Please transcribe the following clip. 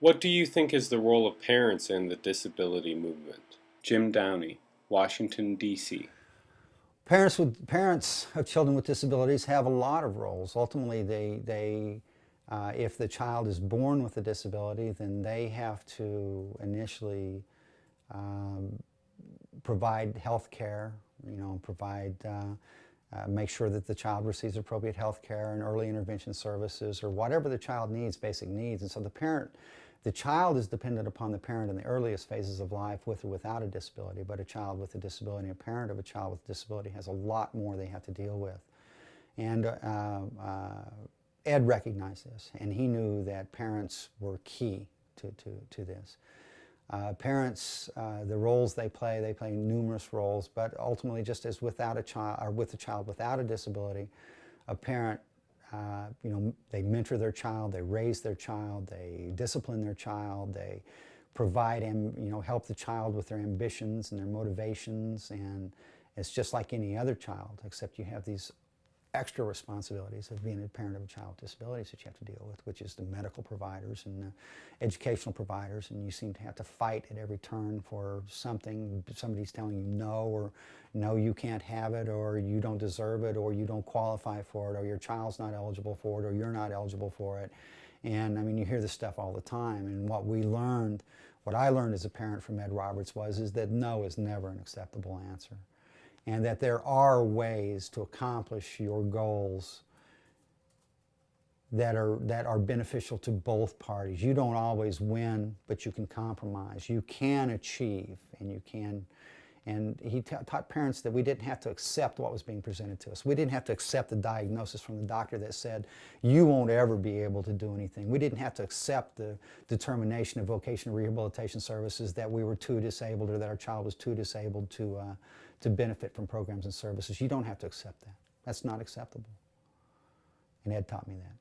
What do you think is the role of parents in the disability movement? Jim Downey, Washington, D.C. Parents of children with disabilities have a lot of roles. Ultimately, if the child is born with a disability, then they have to initially provide health care, make sure that the child receives appropriate health care and early intervention services or whatever the child needs, basic needs. And so the child is dependent upon the parent in the earliest phases of life with or without a disability, but a child with a disability, a parent of a child with a disability has a lot more they have to deal with. And Ed recognized this, and he knew that parents were key to this. Parents, the roles they play numerous roles, but ultimately, just as without a child or with a child without a disability, a parent, they mentor their child, they raise their child, they discipline their child, they provide and help the child with their ambitions and their motivations, and it's just like any other child, except you have these extra responsibilities of being a parent of a child with disabilities that you have to deal with, which is the medical providers and the educational providers, and you seem to have to fight at every turn for something. Somebody's telling you no, or no, you can't have it, or you don't deserve it, or you don't qualify for it, or your child's not eligible for it, or you're not eligible for it. And I mean, you hear this stuff all the time, and what I learned as a parent from Ed Roberts is that no is never an acceptable answer, and that there are ways to accomplish your goals that are beneficial to both parties. You don't always win, but you can compromise. You can achieve, and you can. And he taught parents that we didn't have to accept what was being presented to us. We didn't have to accept the diagnosis from the doctor that said, you won't ever be able to do anything. We didn't have to accept the determination of vocational rehabilitation services that we were too disabled or that our child was too disabled to benefit from programs and services. You don't have to accept that. That's not acceptable. And Ed taught me that.